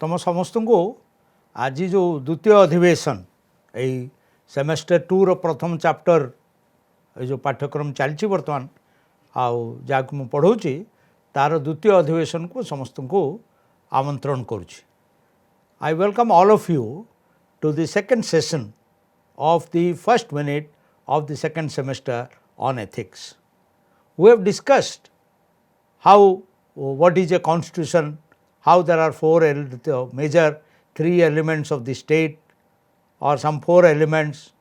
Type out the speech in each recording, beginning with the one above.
तुम समस्त को आज जो द्वितीय अधिवेशन यही सेमेस्टर 2 रो प्रथम चैप्टर जो पाठ्यक्रम चलती बर्तमान आउ जहाँ मुझे पढ़ाऊँगी तार द्वितीय अधिवेशन को समस्त को आमंत्रण करुच्ची। I welcome all of you to the second session of the first minute of the second semester on ethics. We have discussed what is a constitution, how there are major three elements of the state or some 4 elements,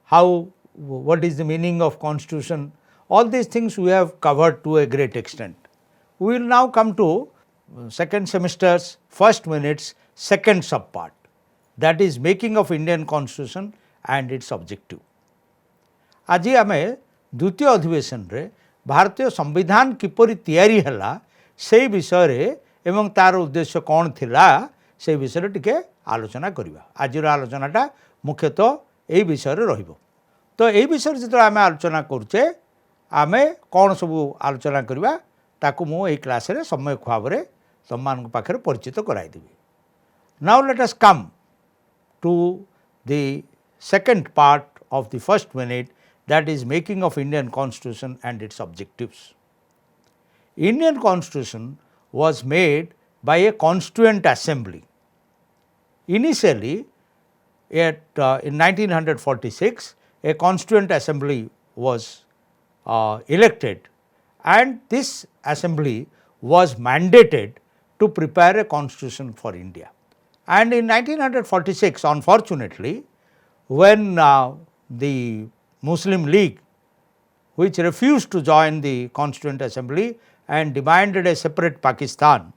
what is the meaning of constitution. All these things we have covered to a great extent. We will now come to second semester's first minute's second subpart, that is making of Indian constitution and its objective. आज आमे द्वितीय अधिवेशन रे भारतीय संविधान किपरि तैयारी हला से विषय रे एवं तार उद्देश्य कौन थिला से विषय रे टिके आलोचना करिबा। आज रो आलोचनाटा मुख्यतः एई विषय रे रहिबो। तो एई विषय जतो आमे आलोचना करूचे आमे कौन सब आलोचना करिबा ताकू मो एई क्लास रे समय भाव रे तममान पाखरे परिचित कराई देबी। Now let us come to the second part of the first minute, that is making of Indian constitution and its objectives. Indian constitution was made by a constituent assembly. Initially in 1946 a constituent assembly was elected, and this assembly was mandated to prepare a constitution for India. And in 1946, unfortunately, when the Muslim League, which refused to join the Constituent Assembly and demanded a separate Pakistan,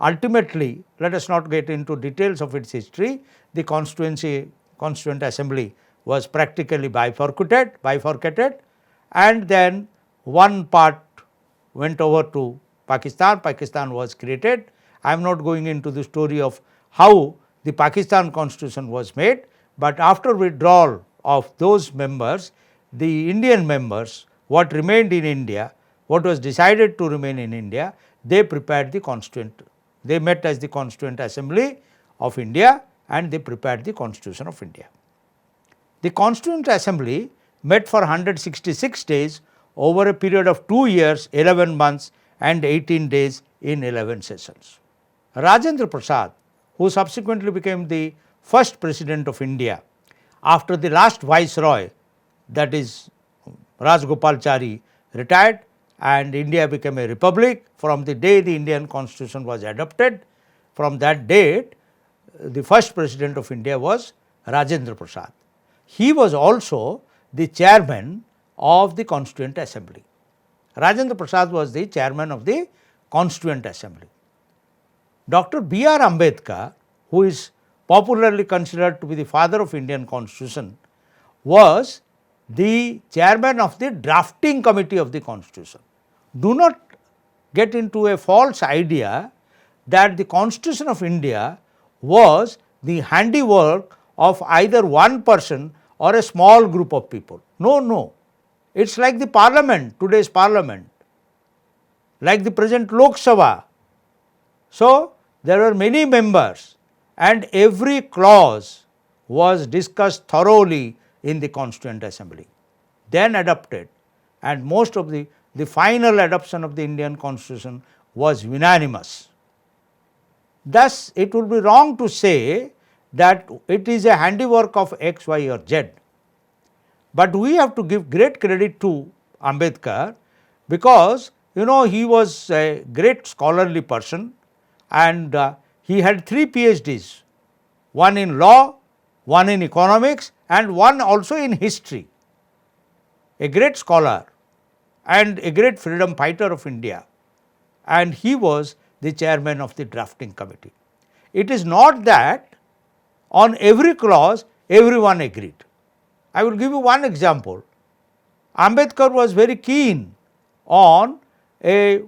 ultimately, let us not get into details of its history, the Constituent Assembly was practically bifurcated, and then one part went over to Pakistan. Pakistan was created. I am not going into the story of how the Pakistan constitution was made, but after withdrawal of those members, the Indian members, what remained in India, what was decided to remain in India, they prepared the constituent. They met as the Constituent Assembly of India and they prepared the Constitution of India. The Constituent Assembly met for 166 days over a period of 2 years, 11 months and 18 days in 11 sessions. Rajendra Prasad, who subsequently became the first president of India after the last viceroy, that is Rajgopalachari, retired and India became a republic. From the day the Indian constitution was adopted, from that date the first president of India was Rajendra Prasad. He was also the chairman of the Constituent Assembly. Rajendra Prasad was the chairman of the Constituent Assembly. Dr. B.R. Ambedkar, who is popularly considered to be the father of Indian constitution, was the chairman of the drafting committee of the constitution. Do not get into a false idea that the constitution of India was the handiwork of either one person or a small group of people. No. It is like the parliament, today's parliament, like the present Lok Sabha. So, there were many members and every clause was discussed thoroughly in the Constituent Assembly, then adopted, and most of the final adoption of the Indian Constitution was unanimous. Thus, it would be wrong to say that it is a handiwork of X, Y or Z. But we have to give great credit to Ambedkar because he was a great scholarly person and he had 3 PhDs, one in law, one in economics and one also in history. A great scholar and a great freedom fighter of India, and he was the chairman of the drafting committee. It is not that on every clause everyone agreed. I will give you one example. Ambedkar was very keen on a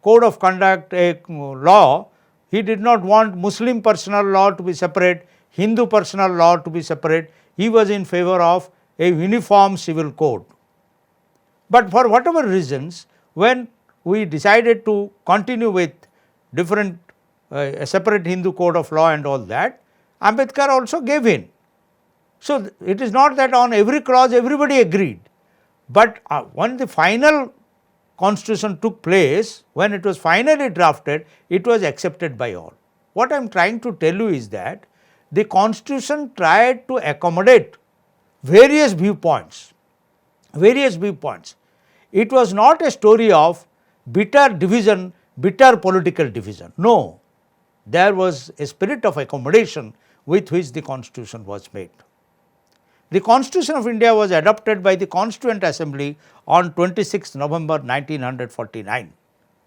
code of conduct, a law. He did not want Muslim personal law to be separate, Hindu personal law to be separate. He was in favor of a uniform civil code. But for whatever reasons, when we decided to continue with different a separate Hindu code of law and all that, Ambedkar also gave in. So, it is not that on every clause everybody agreed, but when the final constitution took place, when it was finally drafted, it was accepted by all. What I am trying to tell you is that the constitution tried to accommodate various viewpoints, It was not a story of bitter division, bitter political division. No, there was a spirit of accommodation with which the constitution was made. The Constitution of India was adopted by the Constituent Assembly on 26 November 1949,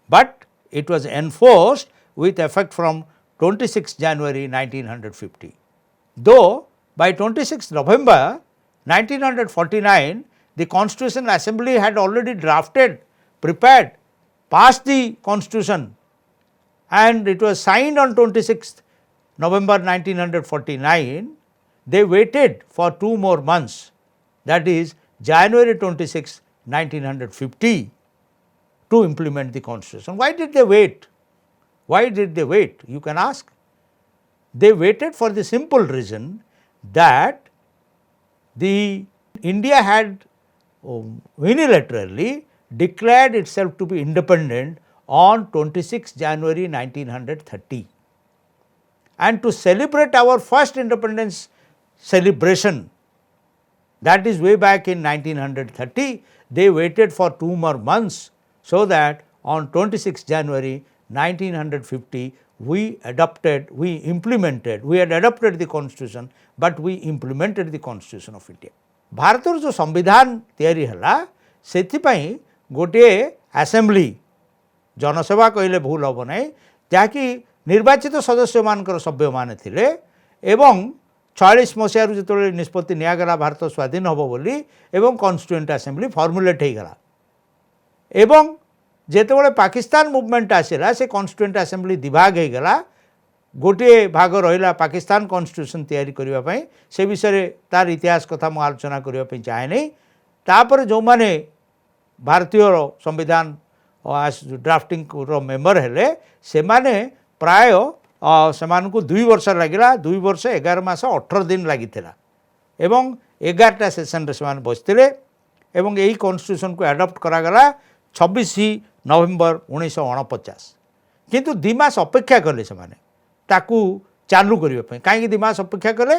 but it was enforced with effect from 26 January 1950. Though by 26 November 1949, the Constitutional Assembly had already drafted, prepared, passed the Constitution, and it was signed on 26 November 1949, they waited for 2 more months, that is January 26, 1950, to implement the Constitution. Why did they wait? Why did they wait? You can ask. They waited for the simple reason that India had unilaterally declared itself to be independent on 26 January 1930. And to celebrate our first independence celebration, that is way back in 1930, they waited for 2 more months, so that on 26 January 1950 we had adopted the Constitution, but we implemented the Constitution of India. भारतर जो संविधान तैयारी हला सेथिपाई गोटे assembly जनसेवा कहले भूल हम ना जहाँकि निर्वाचित सदस्य मानकर सभ्य माने थिले एवं 46 मसीह जो निष्पत्ति निगला भारत स्वाधीन हम बोली एवं कॉन्स्टिट्यूएंट असेंबली फॉर्मुलेट हो गला एवं जेतेबेले पाकिस्तान मूवमेंट आसला से कॉन्स्टिट्यूएंट असेंबली दिभाग हो गला गोटे भाग रहा पाकिस्तान कॉन्स्टिट्यूशन तैयारी करने से विषय तार इतिहास कथा मु आलोचना करने चाहे नहीं तापर जो माने भारतीय संविधान ड्राफ्टिंग मेंबर हेले से माने प्राय सेमानकु 2 वर्ष लगिला 2 वर्ष 11 मास 18 दिन लगी एवं 11टा सेशन रे सेमान बसथिले एवं यही कॉन्स्टिट्यूशन को एडॉप्ट करागला 26 नवेम्बर 1949 किंतु 2 मास अपेक्षा कले सेमाने ताकू चालू करने कहीं 2 मास अपेक्षा कले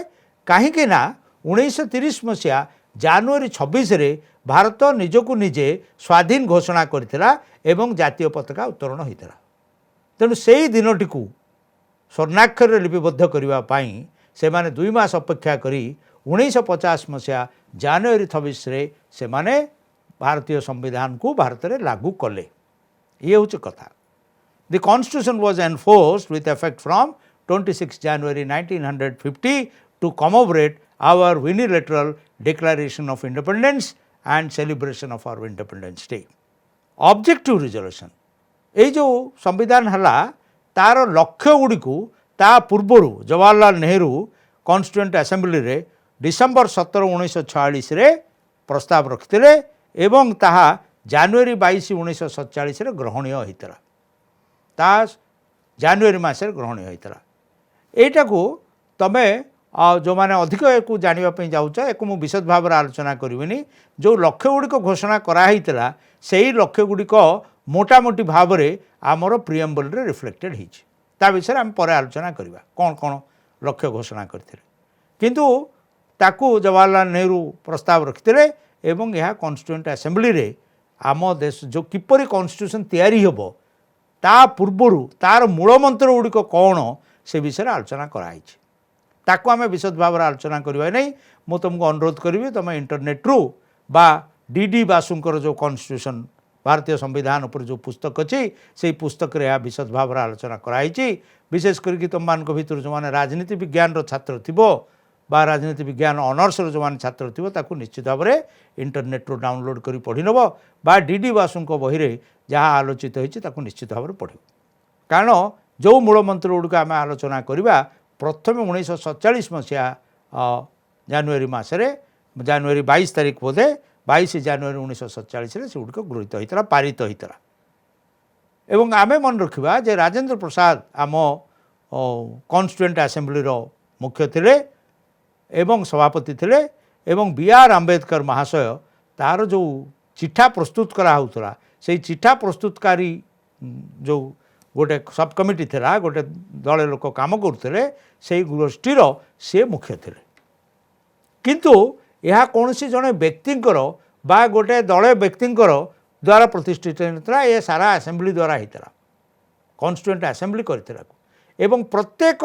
कहीं ना 1930 मसीहा जनवरी 26 रे भारत निजकू निजे स्वाधीन घोषणा करथिला एवं जातीय पताका उत्तोलन होता तेणु से ही दिनटी को स्वर्णाक्षर लिपिबद्ध करने से माने 2 मास अपेक्षा करी 1950 मसीहा जनवरी 26 रे से माने भारतीय संविधान को भारत में लागू कले ये हूँ कथा The Constitution was enforced with effect from 26 January 1950 to commemorate our unilateral declaration of independence and celebration of our Independence Day. Objective resolution ये जो संविधान हला तार लक्ष्य गुड़ी को ता पूर्वरु जवाहरलाल नेहरू कॉन्स्टिट्यूएंट असेंबली रे डिसेंबर 17 1946 रे प्रस्ताव रखिथिले एवं ताहा जनवरी 22 1947 रे ग्रहणीय होइतला ता जनवरी मासरे ग्रहणीय होइतला एटा को तमे जो माने अधिक को जानिबा पई जाउछ एको मु विशद भाव आलोचना करबिनी जो लक्ष्य गुड़ी को घोषणा करा हितला सेही लक्ष्य गुड़ी को मोटामोटी भाव में आमर प्रिएम्बल रे रिफ्लेक्टेड होइछि ता विषय आम पर आलोचना करबा कौन कौन लक्ष्य घोषणा करथिले किंतु ताकू जवाहरलाल नेहरू प्रस्ताव रखिथिले एवं यह कॉन्स्टिट्यूएंट असेंबली रे आम देश जो किपरि कॉन्स्टिट्यूशन तैयारी होबो ता पूर्वरु तार मूल मंत्र गुड़ी कौन से विषय आलोचना कराई ताकू आम विशद भाव आलोचना करवा नहीं मु तुमको अनुरोध करी तुम इंटरनेट रु बा डी बासुंकर जो कॉन्स्टिट्यूशन भारतीय संविधान उपर जो पुस्तक अच्छी से पुस्तक रे विशद भाव आलोचना कराई विशेष करके तुम मान भर जो मैंने राजनीति विज्ञान छात्र थो बा राजनीति विज्ञान ऑनर्स जो मैंने छात्र थो ताकू निश्चित भाव में इंटरनेट रू डाउनलोड कर पढ़ी नब बा डी बासुंक बही रे जहाँ आलोचित होती निश्चित भाव में पढ़ कारण जो मूल मंत्र गुड़िक आम आलोचना करवा प्रथम 1947 मसीहा जनवरी मसरे जनवरी 22 तारीख बोधे 22 जनवरी 1947 से गुड़िक गृहीत होता पारित होता एवं आमे मन रखा जे राजेंद्र प्रसाद आम कॉन्स्टिट्यूएंट असेंबली रो मुख्य थिले एवं सभापति थिले एवं बी आर आंबेडकर महाशय तार जो चिठा प्रस्तुत करा होउतला से चिठा प्रस्तुतकारी जो गोटे सब कमिटी थिला गोटे दल लोक काम करते से गोष्ठीर से मुख्य थिले किंतु यह कौन सी जड़े व्यक्तिंकर बा गोटे दल व्यक्तिंकर द्वारा प्रतिष्ठित होता ये सारा असेंबली द्वारा होता कॉन्स्टिट्यूएंट असेंबली करथिला एवं प्रत्येक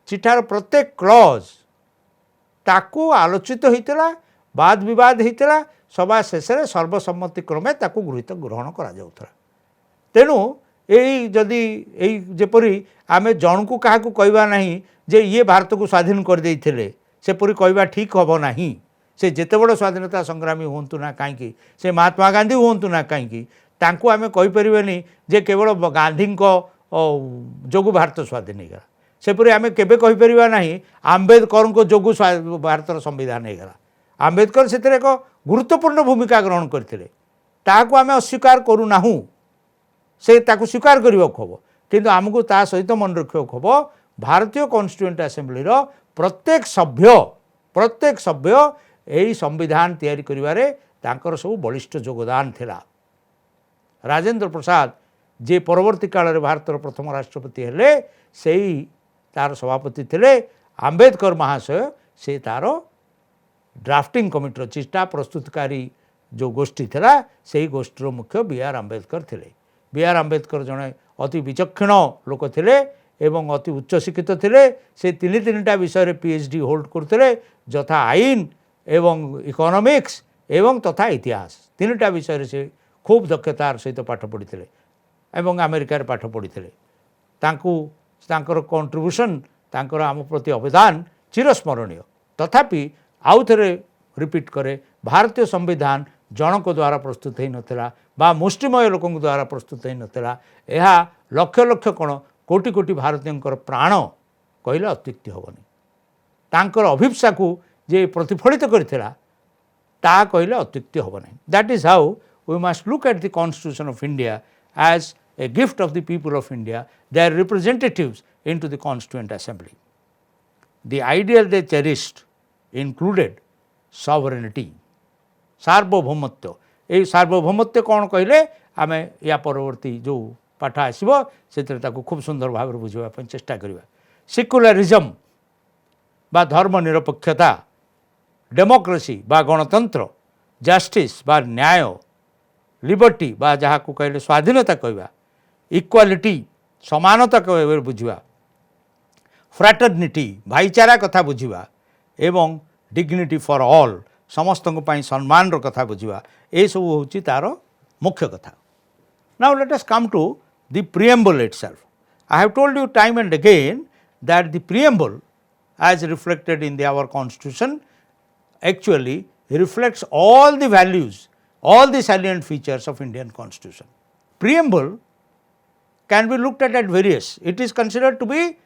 चिठार प्रत्येक क्लॉज ताकू आलोचित होता वाद विवाद होता सभा शेष सर्वसम्मति क्रमे ताकू ग्रहण करा जाउथला तेणु यही जदि यही जेपरी आमे जन को क्या कहवा नहीं जे ये भारत को स्वाधीन कर देइथिले सेपरी कहवा ठीक हम नहीं से जेते बड़ स्वाधीनता संग्रामी हूँ ना कहीं से महात्मा गांधी हूँ ना कहीं तांको आमे कहि परिबेनी जे केवल गांधी जोगु भारत स्वाधीन होगा सेपरी आमे केबे कहि परिबा नहीं आंबेडकर को जोगु भारत संविधान होगा आंबेडकर से एक गुरुत्वपूर्ण भूमिका ग्रहण करते ताकू आमे अस्वीकार करूना से ताकू स्वीकार करने को हम किंतु आमको ता सहित मन रखा हम भारतीय कॉन्स्टिट्यूएंट असेंबली प्रत्येक सभ्य यही संविधान तैयारी करिवारे तांकर सब बलिष्ठ योगदान थिला राजेंद्र प्रसाद जे परवर्ती काल में भारत प्रथम राष्ट्रपति हेले से तार सभापति थिले आंबेडकर महाशय से तार ड्राफ्टिंग कमिटीर चिठा प्रस्तुतकारी जो गोष्ठी थिला से गोष्ठीर मुख्य बी आर आंबेडकर थिले बी आर आंबेडकर जड़े अति विचक्षण लोक थिले एवं अति उच्च शिक्षित थिले से तीन विषय पीएचडी होल्ड करते यथा आईन एवं इकोनॉमिक्स एवं तथा इतिहास तीनटा विषय से खूब दक्षतार सहित पाठ पढ़ी एवं अमेरिकार पाठ पढ़ी तांकर कंट्रीब्यूशन तांकर आम प्रति अवदान चिरस्मरणीय तथापि आउ थे रिपीट करे भारतीय संविधान जनक द्वारा प्रस्तुत हो नाला बा मुष्टिमय लोक द्वारा प्रस्तुत हो नाला यह लक्ष लक्ष कौन कोटि कोटि भारतीयों प्राण कहले अत्युक्ति हेनी तांकर अभिप्सा को जे प्रतिफलित करथिला ता कहले अत्युक्ति हेनी that is how we must look at the constitution of India as a gift of the people of India, their representatives into the Constituent Assembly. The ideal they cherished included sovereignty, सार्वभौमत्व. ये सार्वभौमत्व कौन कहले आमे या परवर्ती जो पाठ आसब से खूब सुंदर भाव बुझापी चेष्टा करवा. सेक्युलरिज्म बा धर्मनिरपेक्षता, डेमोक्रेसी बा गणतंत्र, जस्टिस बा न्याय, लिबर्टी बा जहाँ को कहले स्वाधीनता कहवा, इक्वालिटी समानता कह बुझा, फ्रैटर्निटी भाईचारा कथा बुझा एवं डिग्निटी फॉर ऑल समस्त सम्मान कथा बुझा ये सब हूँ तार मुख्य कथा. Now let us come to the preamble itself. I have told you time and again that the preamble as reflected in our constitution actually reflects all the values, all the salient features of Indian constitution. Preamble can be looked at various. It is considered to be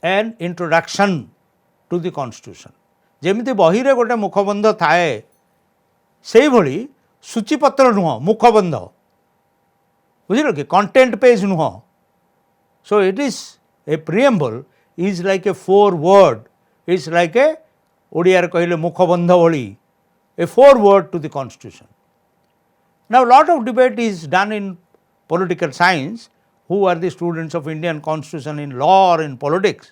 an introduction to the constitution. जेमिति बही रे गोटे मुखबंध थाए से भली सूचीपत्र नुह मुखबंध बुझिल कि content page नुह. So it is a preamble is like a 4-word, it's like a Odia कहले मुखबंध भली a 4-word to the constitution. Now lot of debate is done in political science. Who are the students of Indian constitution in law or in politics?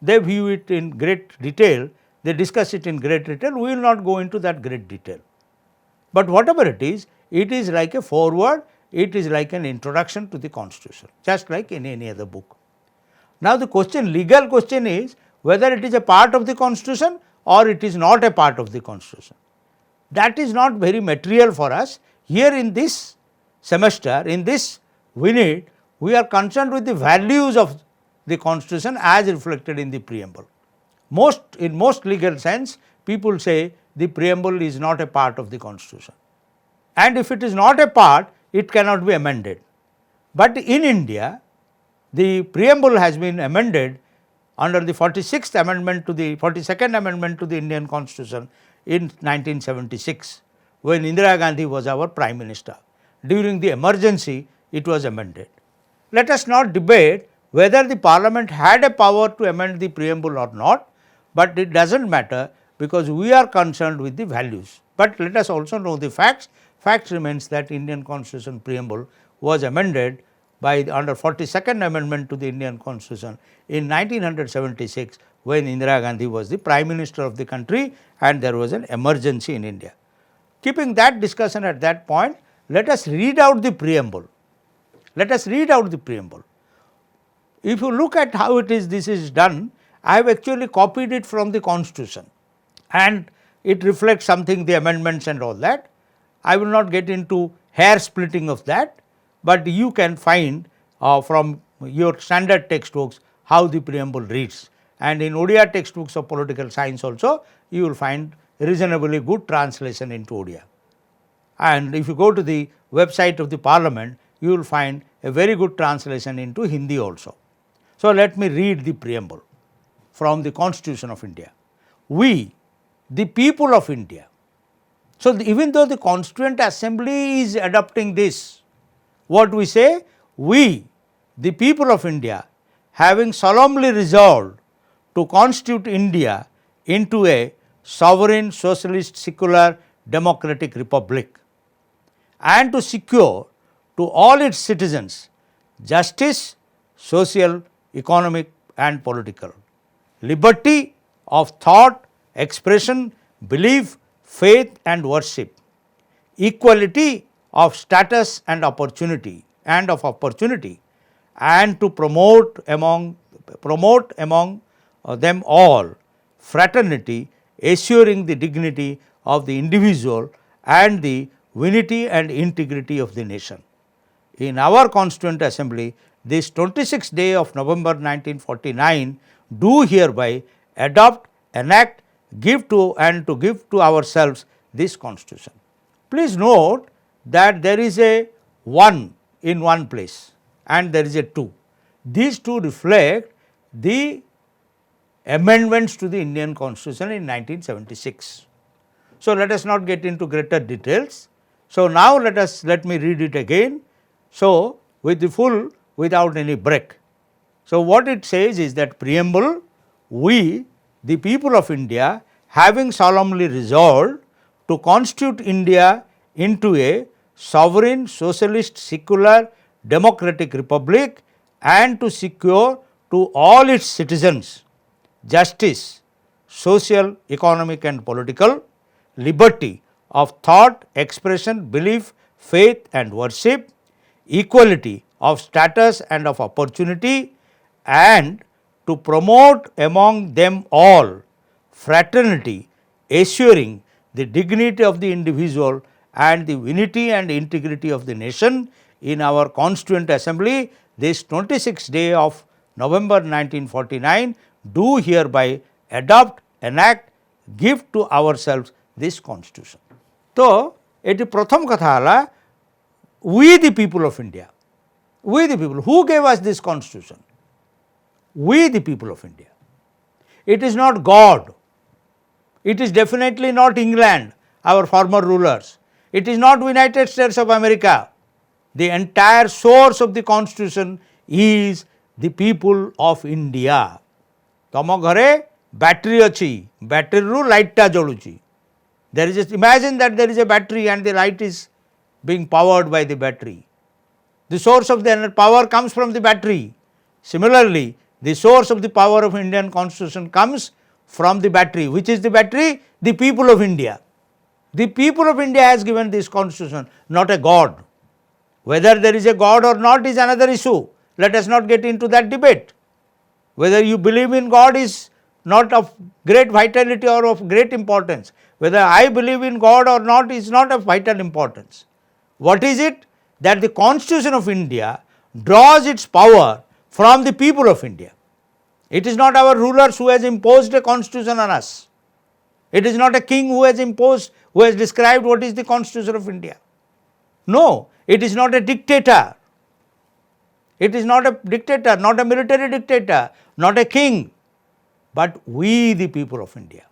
They view it in great detail, they discuss it in great detail. We will not go into that great detail. But whatever it is like a foreword, it is like an introduction to the constitution, just like in any other book. Now the question, legal question is whether it is a part of the constitution or it is not a part of the constitution. That is not very material for us. Here in this semester, in this unit, we are concerned with the values of the constitution as reflected in the preamble. In most legal sense, people say the preamble is not a part of the constitution. And if it is not a part, it cannot be amended. But in India, the preamble has been amended under the 46th amendment to the 42nd amendment to the Indian constitution in 1976, when Indira Gandhi was our prime minister. During the emergency, it was amended. Let us not debate whether the parliament had a power to amend the preamble or not, but it does not matter because we are concerned with the values. But let us also know the facts. Facts remains that Indian Constitution preamble was amended by under 42nd amendment to the Indian Constitution in 1976 when Indira Gandhi was the Prime Minister of the country and there was an emergency in India. Keeping that discussion at that point, let us read out the preamble. Let us read out the preamble. If you look at how this is done, I have actually copied it from the Constitution and it reflects something, the amendments and all that. I will not get into hair splitting of that, but you can find from your standard textbooks how the preamble reads, and in Odia textbooks of political science also you will find reasonably good translation into Odia. And if you go to the website of the parliament, you will find a very good translation into Hindi also. So, let me read the preamble from the Constitution of India. We, the people of India. So, even though the Constituent Assembly is adopting this, what we say? We, the people of India, having solemnly resolved to constitute India into a sovereign, socialist, secular, democratic republic, and to secure to all its citizens justice, social, economic and political, liberty of thought, expression, belief, faith and worship, equality of status and opportunity, and to promote among them all fraternity, assuring the dignity of the individual and the unity and integrity of the nation. In our Constituent Assembly, this 26th day of November 1949, do hereby adopt, enact, give to ourselves this Constitution. Please note that there is a 1 in one place and there is a 2. These two reflect the amendments to the Indian Constitution in 1976. So, let us not get into greater details. So, now let me read it again. So, with the full, without any break. So, what it says is that preamble, we, the people of India, having solemnly resolved to constitute India into a sovereign, socialist, secular, democratic republic, and to secure to all its citizens justice, social, economic and political, liberty of thought, expression, belief, faith and worship, equality of status and of opportunity, and to promote among them all fraternity, assuring the dignity of the individual and the unity and integrity of the nation. In our Constituent Assembly, this 26th day of November 1949, do hereby adopt, enact, give to ourselves this Constitution. So, it is pratham katha hala, we the people of India, we the people, who gave us this Constitution? We the people of India. It is not God, it is definitely not England, our former rulers, it is not United States of America. The entire source of the Constitution is the people of India. Tama ghare battery achi, battery ru light ta joluchi. There is imagine that there is a battery and the light is being powered by the battery. The source of the power comes from the battery. Similarly, the source of the power of Indian Constitution comes from the battery. Which is the battery? The people of India. The people of India has given this Constitution, not a God. Whether there is a God or not is another issue. Let us not get into that debate. Whether you believe in God is not of great vitality or of great importance. Whether I believe in God or not is not of vital importance. What is it? That the Constitution of India draws its power from the people of India. It is not our rulers who has imposed a constitution on us. It is not a king who has imposed, who has described what is the Constitution of India. No, it is not a dictator. It is not a dictator, not a military dictator, not a king, but we the people of India.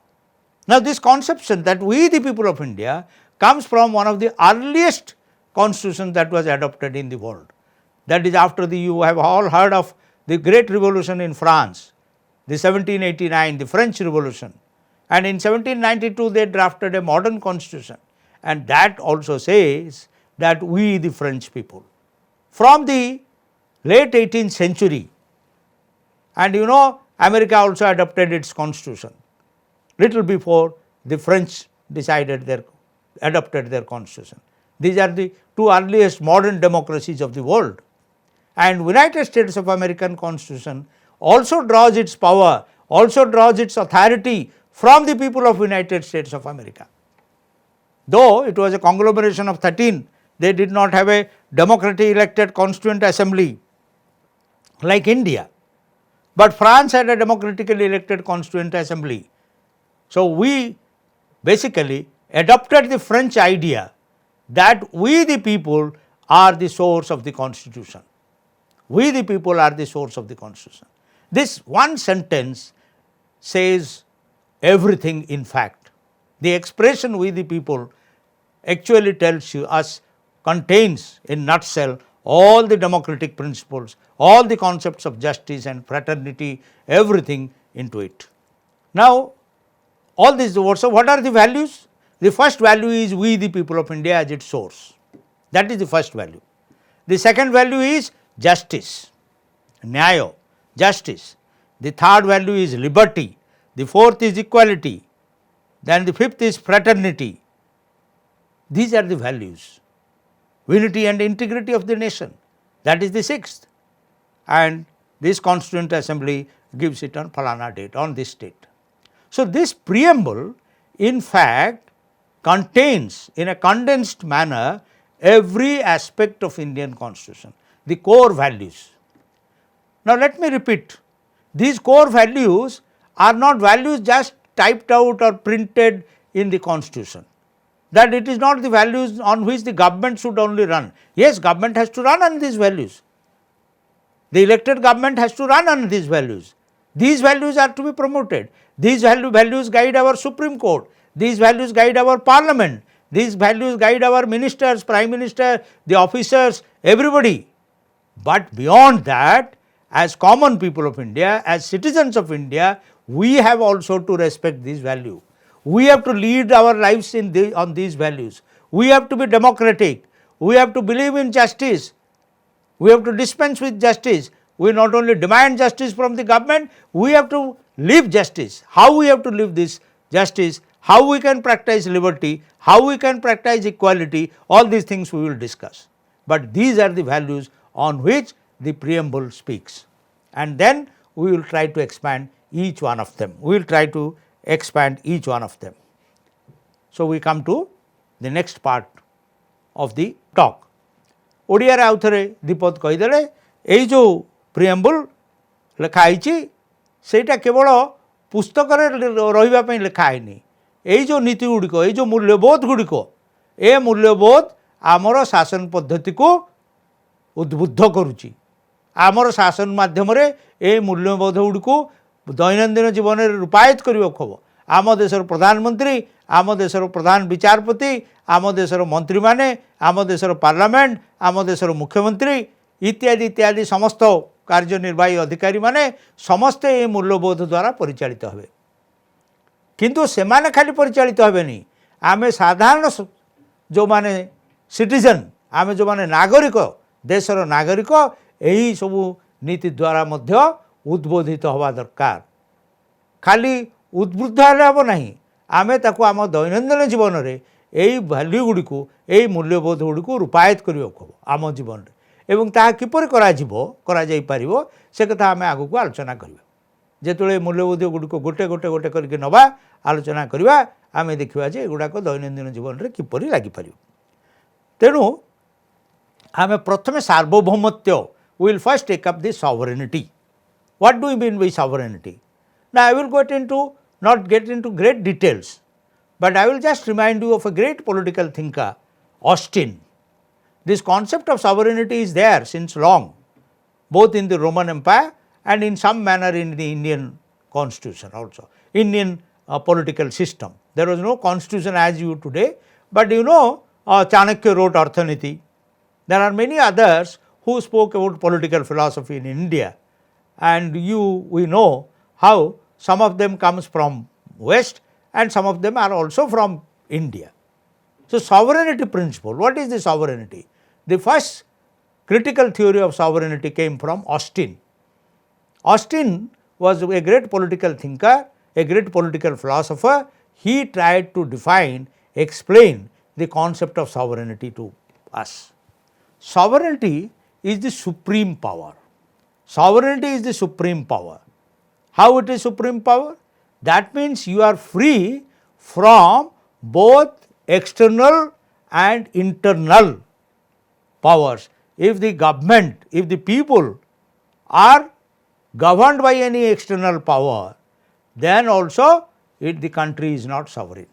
Now, this conception that we the people of India comes from one of the earliest constitutions that was adopted in the world. That is after you have all heard of the Great Revolution in France, the 1789, the French Revolution, and in 1792 they drafted a modern constitution, and that also says that we the French people. From the late 18th century, and America also adopted its constitution little before the French adopted their constitution. These are the two earliest modern democracies of the world, and United States of American Constitution also draws its power, also draws its authority from the people of United States of America. Though it was a conglomeration of 13, they did not have a democratically elected constituent assembly like India, but France had a democratically elected constituent assembly. So we basically adopted the French idea that we the people are the source of the constitution. We the people are the source of the constitution. This one sentence says everything in fact. The expression we the people actually tells us, contains in nutshell all the democratic principles, all the concepts of justice and fraternity, everything into it. Now, all these words, so what are the values? The first value is we the people of India as its source. That is the first value. The second value is justice, nyaya, justice. The third value is liberty. The fourth is equality. Then the fifth is fraternity. These are the values. Unity and integrity of the nation, that is the sixth. And this Constituent Assembly gives it on Phalana date, on this date. So, this preamble in fact contains in a condensed manner every aspect of Indian Constitution, the core values. Now, let me repeat, these core values are not values just typed out or printed in the Constitution, that it is not the values on which the government should only run. Yes, government has to run on these values, the elected government has to run on these values. These values are to be promoted. These values guide our Supreme Court, these values guide our Parliament, these values guide our ministers, Prime Minister, the officers, everybody. But beyond that, as common people of India, as citizens of India, we have also to respect these values. We have to lead our lives on these values. We have to be democratic. We have to believe in justice. We have to dispense with justice. We not only demand justice from the government, we have to live justice. How we have to live this justice, how we can practice liberty, how we can practice equality, all these things we will discuss. But these are the values on which the preamble speaks, and then we will try to expand each one of them. We will try to expand each one of them. So, we come to the next part of the talk. Odia रे आउथरे दीपद कहीदेले एई जो preamble लेखाई सेटा केवल पुस्तक रही लेखाईनी एई जो नीति गुड़िक एई जो मूल्यबोध गुड़िक ए मूल्यबोध आमर शासन पद्धति को उद्बुद्ध करुच्ची आमर शासन माध्यम ए मूल्यबोध गुड़िक दैनंदिन जीवन में रूपायित करने हम आम देशर प्रधानमंत्री आम देशर प्रधान विचारपति आम देशर मंत्री माने आम देशर पार्लियामेंट आम देशर मुख्यमंत्री इत्यादि इत्यादि समस्त कार्यनिर्वाही अधिकारी माने समस्ते ये मूल्यबोध द्वारा परिचालित हेबे किंतु से माने खाली परिचालित हेबेनी आमे साधारण जो माने सिटीजन आमे जो माने नागरिक देशर नागरिक यही सबू नीति द्वारा मध्य उद्बोधित हवा दरकार खाली उद्बुद्ध हेले हम ना आमे ताकू आम दैनंदिन जीवन में यही भैल्यू गुड़ी को यही मूल्यबोध गुड़ी को रूपायित करने आम जीवन में एवं ता किपर करा जाई पारिबो से कथा आमे आगु को आलोचना करिबा जेतले मूल्यबोध गुड़ी को गोटे गोटे गोटे करके नबा आलोचना करिबा आमे देखिबा जे एगुडा को दैनंदिन जीवन में किपर लागि पारिबो तेणु आमे प्रथमे सार्वभौमत्व will first take up the sovereignty what do you mean by sovereignty now I will not get into great details, but I will just remind you of a great political thinker, Austin. This concept of sovereignty is there since long, both in the Roman Empire and in some manner in the Indian constitution also, Indian political system. There was no constitution as you today, but Chanakya wrote Arthaniti. There are many others who spoke about political philosophy in India, and we know how some of them comes from West and some of them are also from India. So, sovereignty principle, what is the sovereignty? The first critical theory of sovereignty came from Austin. Austin was a great political thinker, a great political philosopher. He tried to define, explain the concept of sovereignty to us. Sovereignty is the supreme power. Sovereignty is the supreme power. How it is supreme power? That means you are free from both external and internal powers. If the government, if the people are governed by any external power, then also the country is not sovereign.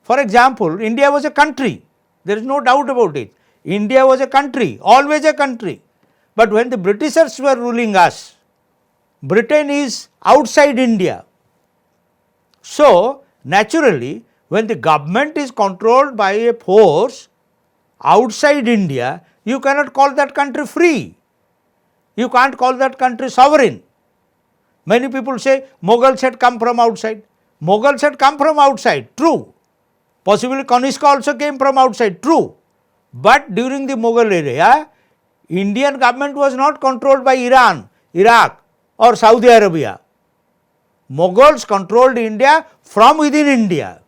For example, India was a country, there is no doubt about it. India was a country, always a country. But when the Britishers were ruling us, Britain is outside India. So, naturally, when the government is controlled by a force outside India, you cannot call that country free. You can't call that country sovereign. Many people say Mughals had come from outside. Mughals had come from outside, true. Possibly Kanishka also came from outside, true. But during the Mughal era, Indian government was not controlled by Iran, Iraq or Saudi Arabia. Mughals controlled India from within India.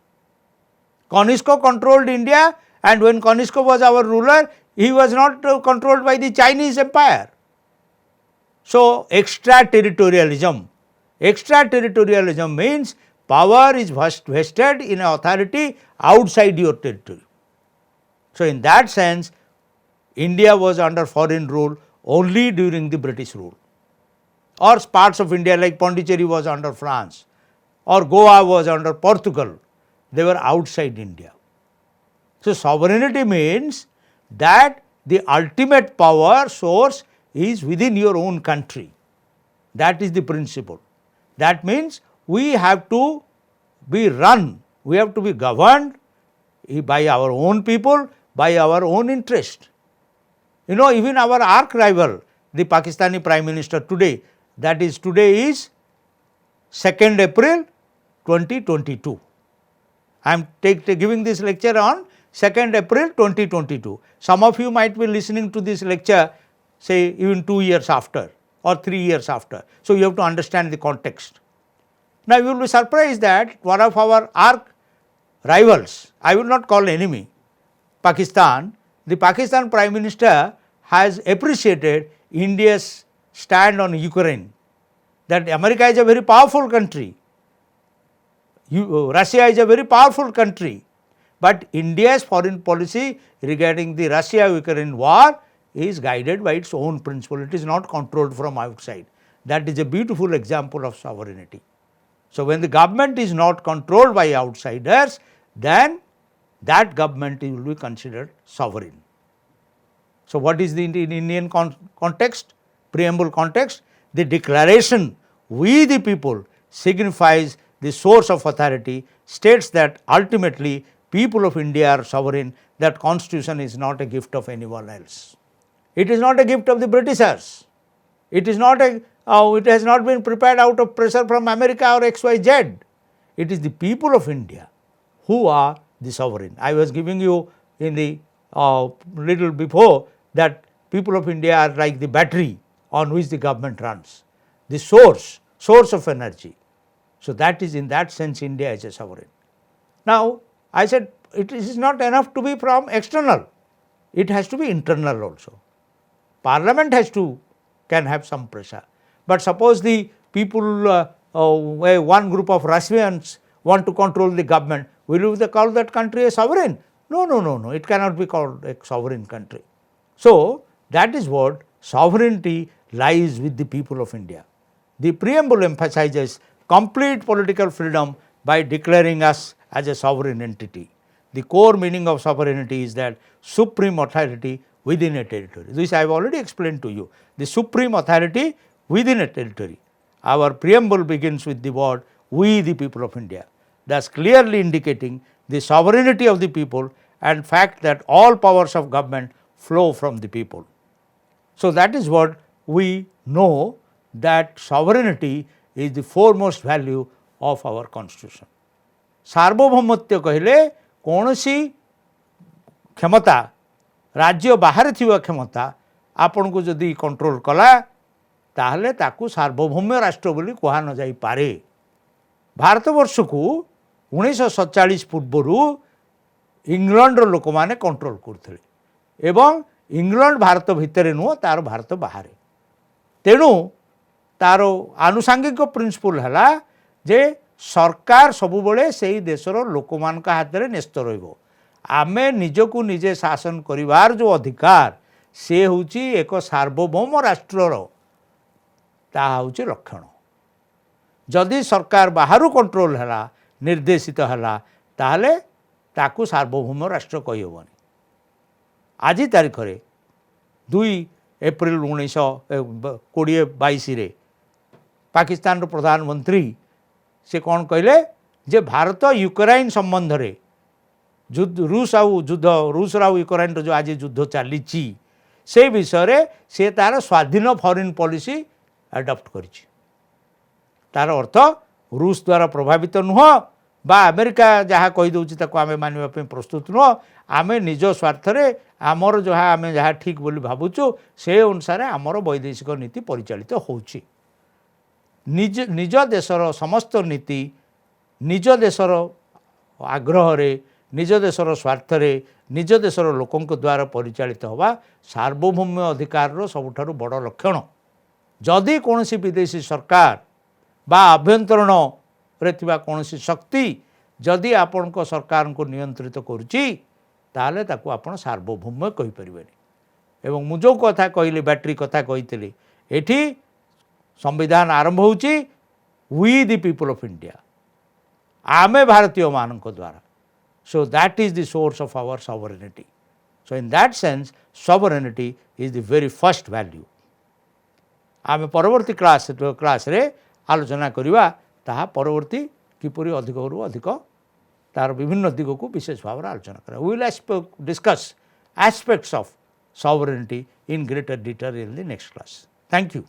Kanishka controlled India, and when Kanishka was our ruler, he was not controlled by the Chinese empire. So, extraterritorialism means power is vested in authority outside your territory. So, in that sense, India was under foreign rule only during the British rule, or parts of India like Pondicherry was under France or Goa was under Portugal, they were outside India. So, sovereignty means that the ultimate power source is within your own country. That is the principle. That means we have to be run, we have to be governed by our own people, by our own interest. You know, even our arch rival, the Pakistani Prime Minister today, that is today is 2nd April 2022. I am giving this lecture on 2nd April 2022. Some of you might be listening to this lecture say even 2 years after or 3 years after. So, you have to understand the context. Now, you will be surprised that one of our arch rivals, I will not call enemy, Pakistan, the Pakistan Prime Minister has appreciated India's stand on Ukraine, that America is a very powerful country, Russia is a very powerful country, but India's foreign policy regarding the Russia-Ukraine war is guided by its own principle. It is not controlled from outside. That is a beautiful example of sovereignty. So, when the government is not controlled by outsiders, then that government will be considered sovereign. So, what is the Indian context, preamble context? The declaration, we the people, signifies the source of authority, states that ultimately people of India are sovereign, that constitution is not a gift of anyone else. It is not a gift of the Britishers. It is not it has not been prepared out of pressure from America or XYZ. It is the people of India who are the sovereign. I was giving you in the little before that people of India are like the battery on which the government runs, the source of energy. So, that is in that sense India is a sovereign. Now, I said it is not enough to be from external, it has to be internal also. Parliament can have some pressure, but suppose the people, one group of Russians want to control the government, will you call that country a sovereign? No, it cannot be called a sovereign country. So, that is what sovereignty lies with the people of India. The preamble emphasizes complete political freedom by declaring us as a sovereign entity. The core meaning of sovereignty is that supreme authority within a territory. This I have already explained to you, the supreme authority within a territory. Our preamble begins with the word we the people of India, thus clearly indicating the sovereignty of the people and fact that all powers of government flow from the people. So, that is what we know that sovereignty is the foremost value of our constitution. सार्वभौमत्व कहले कौनसी क्षमता राज्य बाहर थिवा क्षमता आपण को जदि control कला ताहले ताकू सार्वभौम राष्ट्र बोली कहा न जाई पारे। भारतवर्ष को 1947 पूर्व इंग्लैंड लोक माने कंट्रोल करते एवं इंग्लैंड भारत भितर नुह तार भारत बाहर। तेणु तार आनुषांगिक प्रिंसिपल है जे सरकार सबुबले से ही देशर लोक मान हाथ में न्यस्त रहिबो। आमे निजकू निजे शासन करिवार जो अधिकार से होची एक सार्वभौम राष्ट्रर ताहा होची लक्षण। जदि सरकार बाहर कंट्रोल है निर्देशित है ताहले ताकू सार्वभौम राष्ट्र कहीहबनी। आज तारीख में 2 एप्रिल 1922 पाकिस्तान प्रधानमंत्री से कौन कहले जे भारत यूक्रेन संबंध रे युद्ध रूस और यूक्रेन जो आज युद्ध चली से विषय रे से तार स्वाधीन फॉरेन पॉलिसी अडॉप्ट करिछि। तार अर्थ रूस द्वारा प्रभावित नुह बा अमेरिका जहाँ कहीदे ताको आमे मानिबा पे प्रस्तुत नुह। आमे निज स्वार्थ रे आमर जहाँ आमे जहाँ ठीक बोली भावुचु से अनुसार आमर वैदेशिक नीति परिचालित होउछि। निज देशर समस्त नीति निज देशर आग्रह रे निज देशर स्वार्थ रे निज देशर लोकंक द्वारा परिचालित होवा सार्वभौम अधिकार सबुठारु बड़ लक्षण। जदि कौनसी विदेशी सरकार बा आभ्यंतरण रे थिबा कौनसी शक्ति जदि आपण को सरकार को नियंत्रित करुची ताले ताकू आपण सार्वभौम कहि परिबेनी। एवं मु जो कथा कहली बैटरी कथा कहितली एठी संविधान आरंभ होची we the people of India आमे भारतीय मानक द्वारा। So that is the source of our sovereignty. So in that sense sovereignty is the very first value. आमे परवर्ती क्लास रे आलोचना करिवा ताहा परवर्ती किपरि अधिक रु अधिक तार विभिन्न दिग को विशेष भाव आलोचना करा। We will discuss aspects of sovereignty in greater detail in the next class. Thank you.